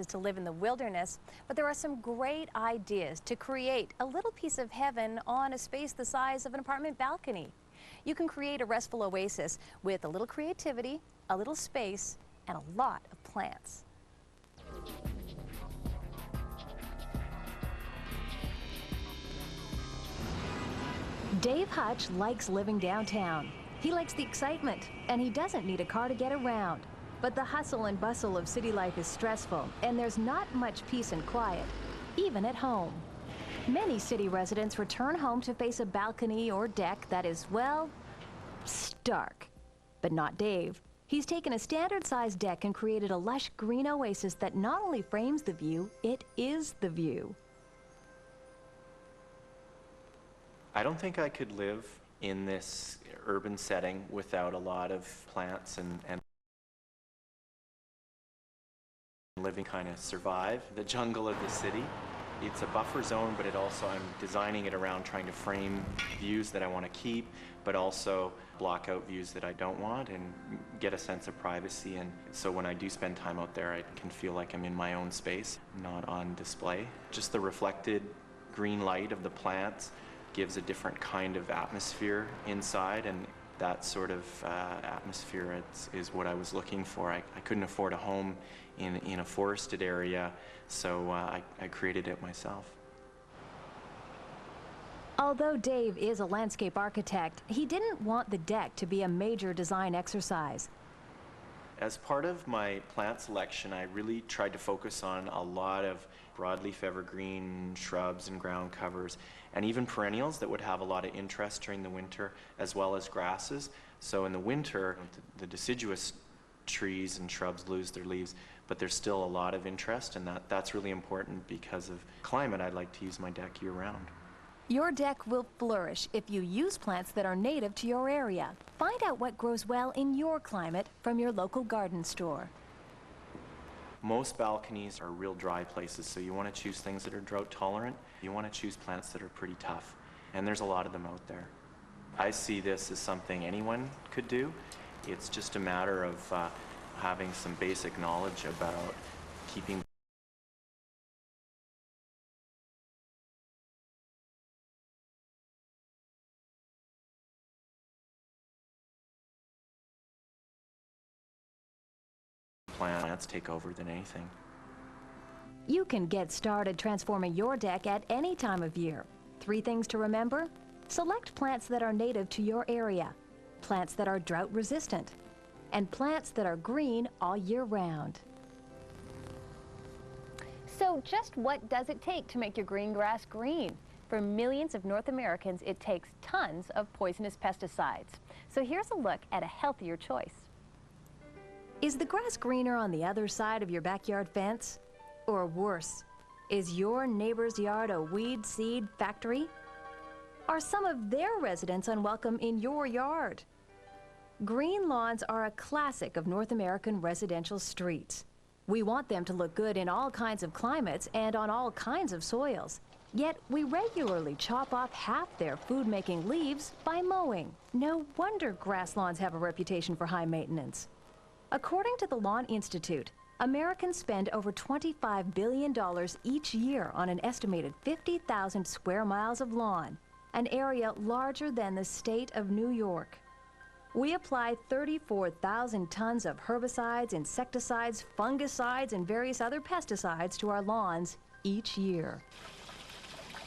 to live in the wilderness, but there are some great ideas to create a little piece of heaven on a space the size of an apartment balcony. You can create a restful oasis with a little creativity, a little space, and a lot of plants. Dave Hutch likes living downtown. He likes the excitement, and he doesn't need a car to get around. But the hustle and bustle of city life is stressful, and there's not much peace and quiet, even at home. Many city residents return home to face a balcony or deck that is, well, stark. But not Dave. He's taken a standard-sized deck and created a lush green oasis that not only frames the view, it is the view. I don't think I could live in this urban setting without a lot of plants and living kind of survive the jungle of the city. It's a buffer zone, but it also, I'm designing it around trying to frame views that I want to keep, but also block out views that I don't want and get a sense of privacy. And so when I do spend time out there, I can feel like I'm in my own space, not on display. Just the reflected green light of the plants gives a different kind of atmosphere inside, and that sort of atmosphere is what I was looking for. I couldn't afford a home in a forested area, so I created it myself. Although Dave is a landscape architect, he didn't want the deck to be a major design exercise. As part of my plant selection, I really tried to focus on a lot of broadleaf evergreen shrubs and ground covers, and even perennials that would have a lot of interest during the winter, as well as grasses. So in the winter, the deciduous trees and shrubs lose their leaves, but there's still a lot of interest, and that's really important because of climate. I'd like to use my deck year-round. Your deck will flourish if you use plants that are native to your area. Find out what grows well in your climate from your local garden store. Most balconies are real dry places, so you want to choose things that are drought tolerant. You want to choose plants that are pretty tough, and there's a lot of them out there. I see this as something anyone could do. It's just a matter of having some basic knowledge about keeping plants take over than anything. You can get started transforming your deck at any time of year. 3 things to remember: select plants that are native to your area, plants that are drought resistant, and plants that are green all year round. So just what does it take to make your green grass green? For millions of North Americans, it takes tons of poisonous pesticides. So here's a look at a healthier choice. Is the grass greener on the other side of your backyard fence? Or worse, is your neighbor's yard a weed seed factory? Are some of their residents unwelcome in your yard? Green lawns are a classic of North American residential streets. We want them to look good in all kinds of climates and on all kinds of soils. Yet we regularly chop off half their food-making leaves by mowing. No wonder grass lawns have a reputation for high maintenance. According to the Lawn Institute, Americans spend over $25 billion each year on an estimated 50,000 square miles of lawn, an area larger than the state of New York. We apply 34,000 tons of herbicides, insecticides, fungicides, and various other pesticides to our lawns each year.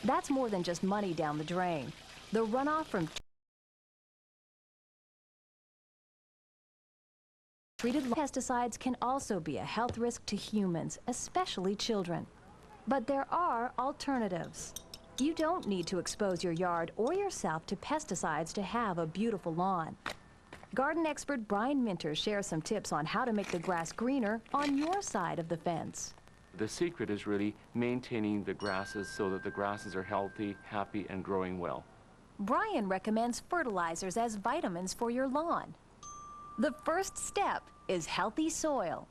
That's more than just money down the drain. The runoff from treated pesticides can also be a health risk to humans, especially children. But there are alternatives. You don't need to expose your yard or yourself to pesticides to have a beautiful lawn. Garden expert Brian Minter shares some tips on how to make the grass greener on your side of the fence. The secret is really maintaining the grasses so that the grasses are healthy, happy, and growing well. Brian recommends fertilizers as vitamins for your lawn. The first step is healthy soil.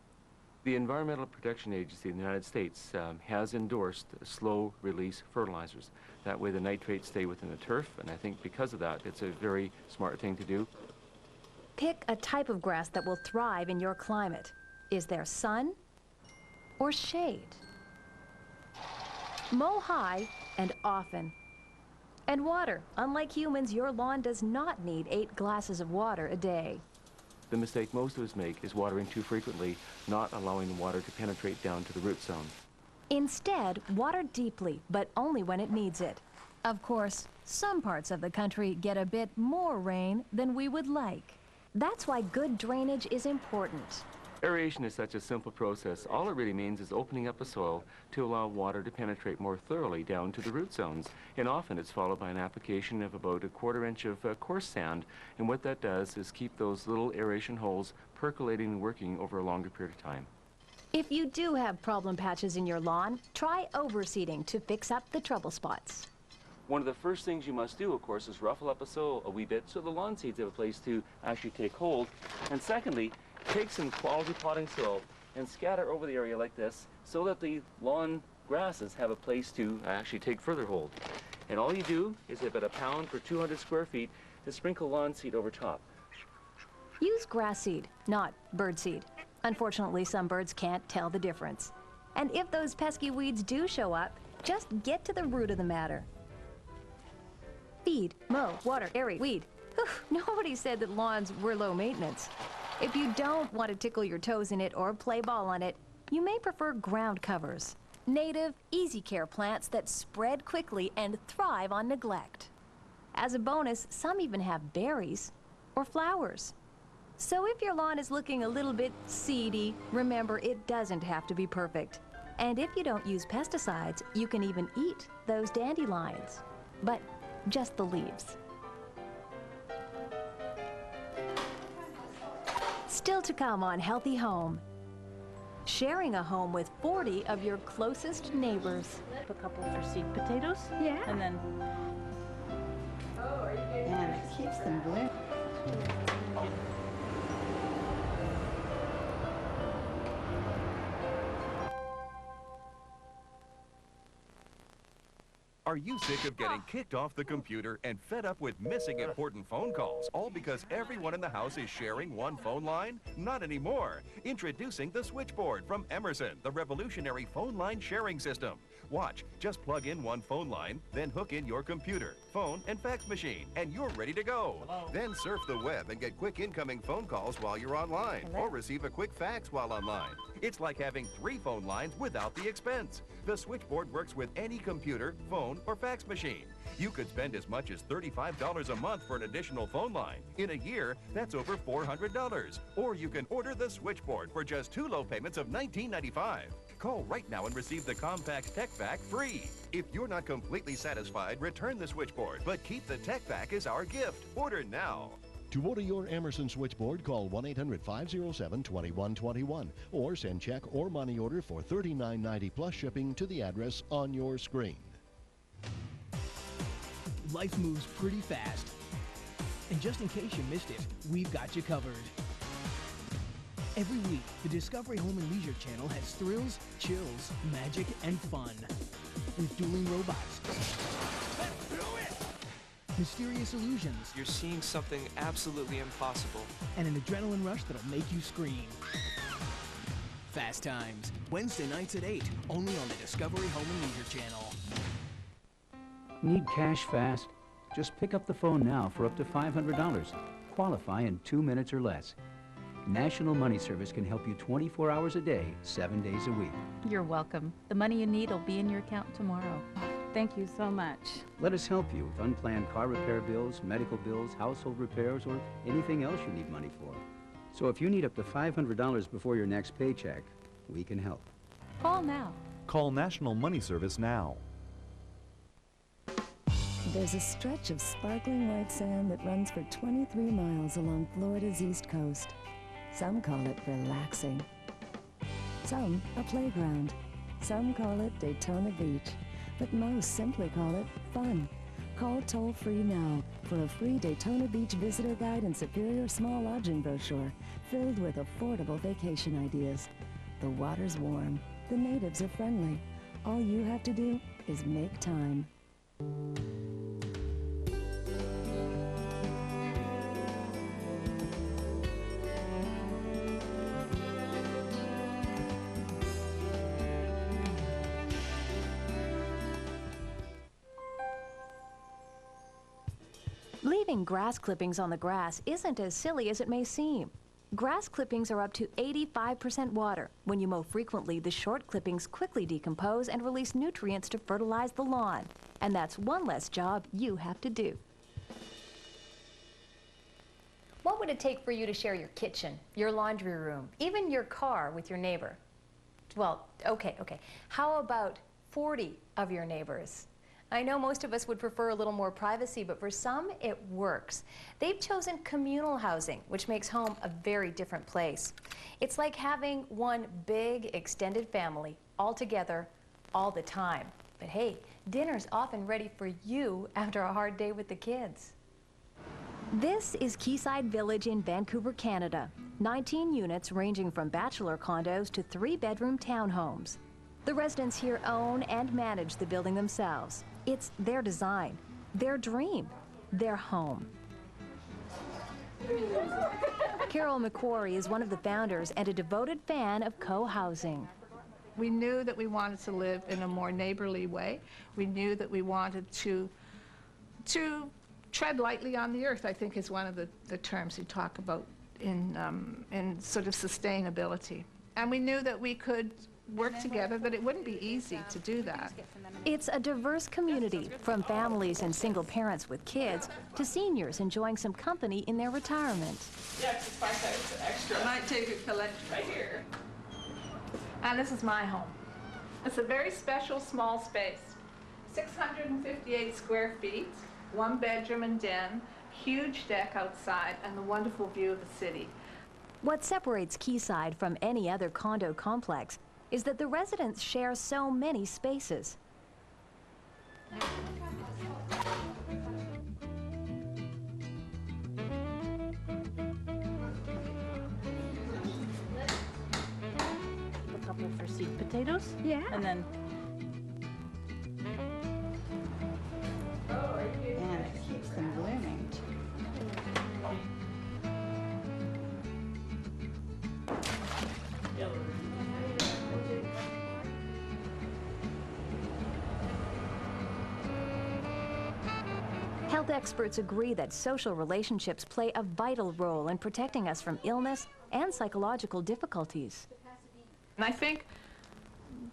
The Environmental Protection Agency in the United States has endorsed slow-release fertilizers. That way the nitrates stay within the turf, and I think because of that, it's a very smart thing to do. Pick a type of grass that will thrive in your climate. Is there sun? or shade. Mow high and often. And water. Unlike humans, your lawn does not need 8 glasses of water a day. The mistake most of us make is watering too frequently, not allowing the water to penetrate down to the root zone. Instead, water deeply, but only when it needs it. Of course, some parts of the country get a bit more rain than we would like. That's why good drainage is important. Aeration is such a simple process. All it really means is opening up the soil to allow water to penetrate more thoroughly down to the root zones. And often it's followed by an application of about 1/4 inch of coarse sand. And what that does is keep those little aeration holes percolating and working over a longer period of time. If you do have problem patches in your lawn, try overseeding to fix up the trouble spots. One of the first things you must do, of course, is ruffle up the soil a wee bit so the lawn seeds have a place to actually take hold. And secondly, take some quality potting soil and scatter over the area like this so that the lawn grasses have a place to actually take further hold. And all you do is about £1 per 200 square feet to sprinkle lawn seed over top. Use grass seed, not bird seed. Unfortunately, some birds can't tell the difference. And if those pesky weeds do show up, just get to the root of the matter. Feed, mow, water, aerate, weed. Whew, nobody said that lawns were low maintenance. If you don't want to tickle your toes in it or play ball on it, you may prefer ground covers. Native, easy care plants that spread quickly and thrive on neglect. As a bonus, some even have berries or flowers. So if your lawn is looking a little bit seedy, remember it doesn't have to be perfect. And if you don't use pesticides, you can even eat those dandelions. But just the leaves. Still to come on Healthy Home. Sharing a home with 40 of your closest neighbors. A couple for sweet potatoes. Yeah. And then. And it keeps them blooming. Are you sick of getting kicked off the computer and fed up with missing important phone calls, all because everyone in the house is sharing one phone line? Not anymore. Introducing the Switchboard from Emerson, the revolutionary phone line sharing system. Watch, just plug in one phone line, then hook in your computer, phone, and fax machine, and you're ready to go. Hello. Then surf the web and get quick incoming phone calls while you're online, or receive a quick fax while online. It's like having 3 phone lines without the expense. The Switchboard works with any computer, phone, or fax machine. You could spend as much as $35 a month for an additional phone line. In a year, that's over $400. Or you can order the Switchboard for just 2 low payments of $19.95. Call right now and receive the Compact Tech Vac free. If you're not completely satisfied, return the Switchboard, but keep the Tech Vac as our gift. Order now. To order your Emerson Switchboard, call 1-800-507-2121 or send check or money order for $39.90 plus shipping to the address on your screen. Life moves pretty fast. And just in case you missed it, we've got you covered. Every week, the Discovery Home and Leisure Channel has thrills, chills, magic, and fun. With dueling robots. Let's do it! Mysterious illusions. You're seeing something absolutely impossible. And an adrenaline rush that'll make you scream. Fast Times, Wednesday nights at 8, only on the Discovery Home and Leisure Channel. Need cash fast? Just pick up the phone now for up to $500. Qualify in 2 minutes or less. National Money Service can help you 24 hours a day, 7 days a week. You're welcome. The money you need will be in your account tomorrow. Thank you so much. Let us help you with unplanned car repair bills, medical bills, household repairs, or anything else you need money for. So if you need up to $500 before your next paycheck, we can help. Call now. Call National Money Service now. There's a stretch of sparkling white sand that runs for 23 miles along Florida's east coast. Some call it relaxing. Some a playground. Some call it Daytona Beach. But most simply call it fun. Call toll-free now for a free Daytona Beach visitor guide and superior small lodging brochure filled with affordable vacation ideas. The water's warm. The natives are friendly. All you have to do is make time. Leaving grass clippings on the grass isn't as silly as it may seem. Grass clippings are up to 85% water. When you mow frequently, the short clippings quickly decompose and release nutrients to fertilize the lawn. And that's one less job you have to do. What would it take for you to share your kitchen, your laundry room, even your car with your neighbor? Well, okay. How about 40 of your neighbors? I know most of us would prefer a little more privacy, but for some, it works. They've chosen communal housing, which makes home a very different place. It's like having one big extended family all together all the time. But hey, dinner's often ready for you after a hard day with the kids. This is Quayside Village in Vancouver, Canada. 19 units ranging from bachelor condos to 3-bedroom townhomes. The residents here own and manage the building themselves. It's their design, their dream, their home. Carol McQuarrie is one of the founders and a devoted fan of co-housing. We knew that we wanted to live in a more neighborly way. We knew that we wanted to tread lightly on the earth, I think is one of the terms you talk about in sort of sustainability. And we knew that we could work together, that it wouldn't be easy to do that. It's a diverse community, from families and single parents with kids to seniors enjoying some company in their retirement. Yeah, it's 5,000 extra. I might take a collection right here. And this is my home. It's a very special small space. 658 square feet, 1 bedroom and den, huge deck outside, and the wonderful view of the city. What separates Quayside from any other condo complex is that the residents share so many spaces. A couple for sweet potatoes. Yeah. And then. And it keeps them blooming. Health experts agree that social relationships play a vital role in protecting us from illness and psychological difficulties. And I think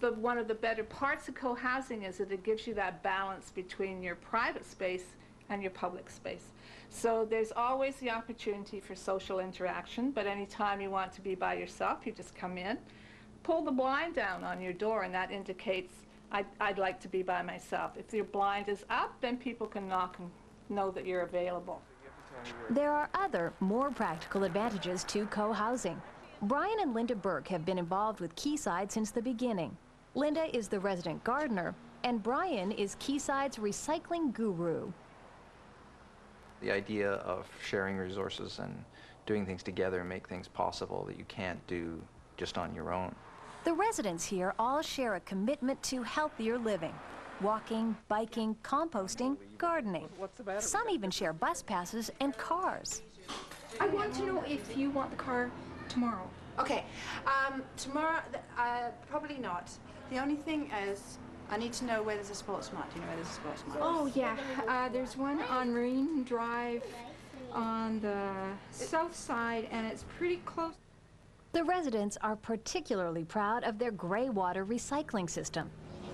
one of the better parts of co-housing is that it gives you that balance between your private space and your public space. So there's always the opportunity for social interaction, but anytime you want to be by yourself, you just come in, pull the blind down on your door, and that indicates I'd like to be by myself. If your blind is up, then people can knock and know that you're available. There are other, more practical advantages to co-housing. Brian and Linda Burke have been involved with Quayside since the beginning. Linda is the resident gardener, and Brian is Quayside's recycling guru. The idea of sharing resources and doing things together make things possible that you can't do just on your own. The residents here all share a commitment to healthier living. Walking, biking, composting, gardening. Some even share bus passes and cars. I want to know if you want the car tomorrow. Okay, tomorrow, probably not. The only thing is, I need to know where there's a sports mart. Do you know where there's a sports mart? Oh, yeah. There's one on Marine Drive on the south side, and it's pretty close. The residents are particularly proud of their gray water recycling system.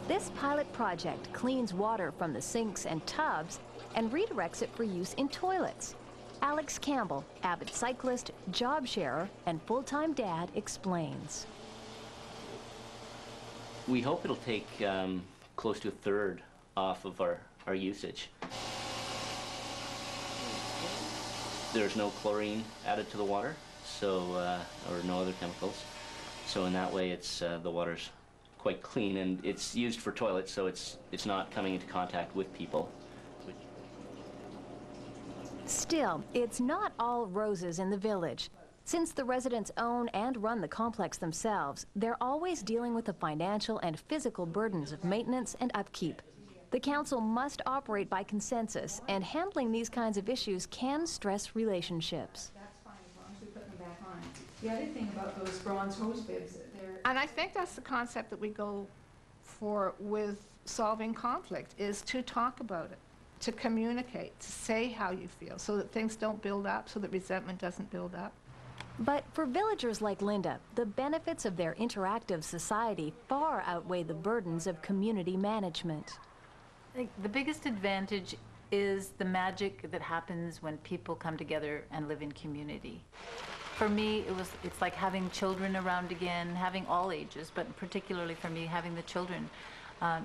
This pilot project cleans water from the sinks and tubs and redirects it for use in toilets. Alex Campbell, avid cyclist, job sharer, and full-time dad, explains. We hope it'll take close to a third off of our usage. There's no chlorine added to the water, so or no other chemicals. So in that way, it's the water's quite clean, and it's used for toilets, so it's not coming into contact with people. Still, it's not all roses in the village. Since the residents own and run the complex themselves, they're always dealing with the financial and physical burdens of maintenance and upkeep. The council must operate by consensus, and handling these kinds of issues can stress relationships. That's fine, as long as we put them back on. The other thing about those bronze hose bibs, And I think that's the concept that we go for with solving conflict, is to talk about it, to communicate, to say how you feel, so that things don't build up, so that resentment doesn't build up. But for villagers like Linda, the benefits of their interactive society far outweigh the burdens of community management. I think the biggest advantage is the magic that happens when people come together and live in community. For me, it's like having children around again, having all ages, but particularly for me, having the children.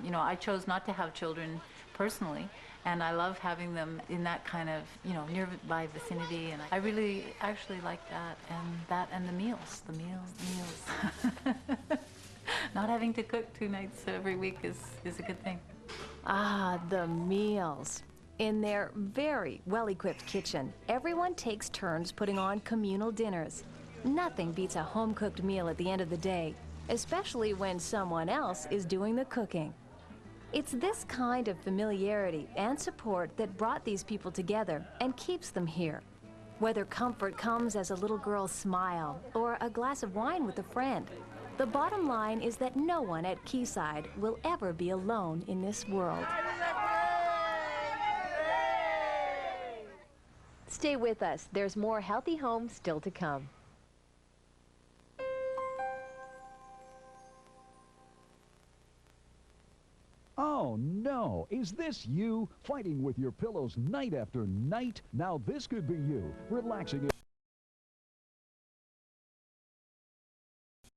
You know, I chose not to have children personally, and I love having them in that kind of, you know, nearby vicinity, and I really actually like that and the meals. Not having to cook 2 nights every week is a good thing. Ah, the meals. In their very well-equipped kitchen, everyone takes turns putting on communal dinners. Nothing beats a home-cooked meal at the end of the day, especially when someone else is doing the cooking. It's this kind of familiarity and support that brought these people together and keeps them here. Whether comfort comes as a little girl's smile or a glass of wine with a friend, the bottom line is that no one at Quayside will ever be alone in this world. Stay with us. There's more Healthy Home still to come. Oh no, is this you? Fighting with your pillows night after night? Now this could be you. Relaxing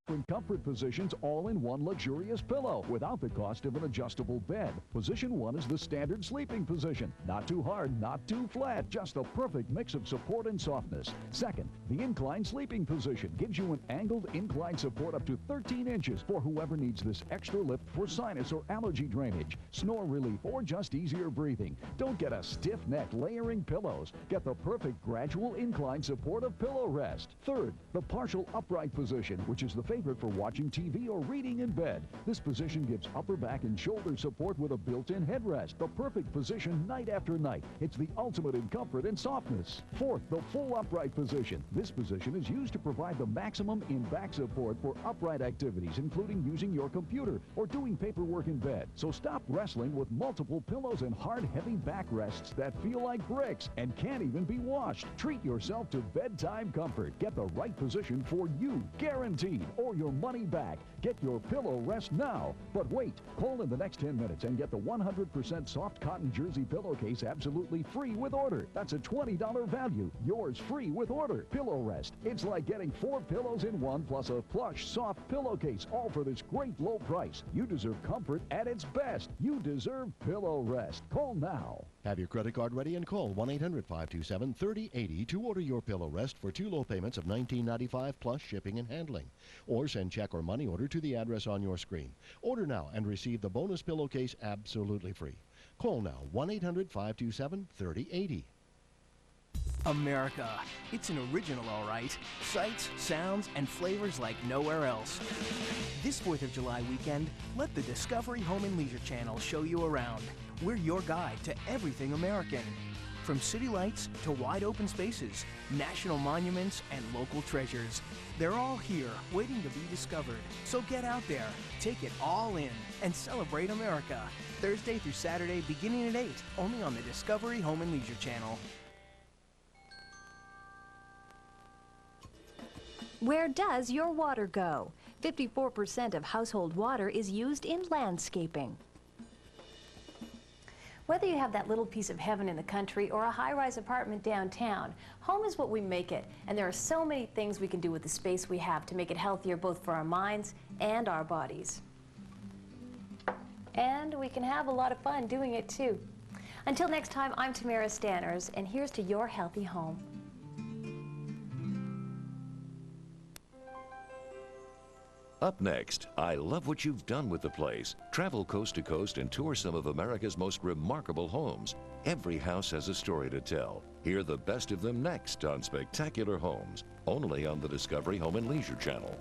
in comfort positions, all in one luxurious pillow without the cost of an adjustable bed. Position 1 is the standard sleeping position. Not too hard, not too flat, just the perfect mix of support and softness. Second, the inclined sleeping position gives you an angled inclined support up to 13 inches for whoever needs this extra lift for sinus or allergy drainage, snore relief, or just easier breathing. Don't get a stiff neck layering pillows. Get the perfect gradual incline support of pillow rest. Third, the partial upright position, which is the favorite for watching TV or reading in bed. This position gives upper back and shoulder support with a built-in headrest. The perfect position night after night. It's the ultimate in comfort and softness. Fourth, the full upright position. This position is used to provide the maximum in back support for upright activities, including using your computer or doing paperwork in bed. So stop wrestling with multiple pillows and hard, heavy backrests that feel like bricks and can't even be washed. Treat yourself to bedtime comfort. Get the right position for you, guaranteed, or your money back. Get your pillow rest now. But wait, call in the next 10 minutes and get the 100% soft cotton jersey pillowcase absolutely free with order. That's a $20 value. Yours free with order. Pillow Rest. It's like getting 4 pillows in one plus a plush soft pillowcase, all for this great low price. You deserve comfort at its best. You deserve Pillow Rest. Call now. Have your credit card ready and call 1-800-527-3080 to order your Pillow Rest for 2 low payments of $19.95 plus shipping and handling. Or send check or money order to the address on your screen. Order now and receive the bonus pillowcase absolutely free. Call now 1-800-527-3080. America. It's an original, all right. Sights, sounds, and flavors like nowhere else. This 4th of July weekend, let the Discovery Home and Leisure Channel show you around. We're your guide to everything American. From city lights to wide open spaces, national monuments, and local treasures. They're all here, waiting to be discovered. So get out there, take it all in, and celebrate America. Thursday through Saturday, beginning at 8, only on the Discovery Home and Leisure Channel. Where does your water go? 54% of household water is used in landscaping. Whether you have that little piece of heaven in the country or a high-rise apartment downtown, home is what we make it. And there are so many things we can do with the space we have to make it healthier both for our minds and our bodies. And we can have a lot of fun doing it too. Until next time, I'm Tamara Stanners, and here's to your healthy home. Up next, I love what you've done with the place. Travel coast to coast and tour some of America's most remarkable homes. Every house has a story to tell. Hear the best of them next on Spectacular Homes, only on the Discovery Home and Leisure Channel.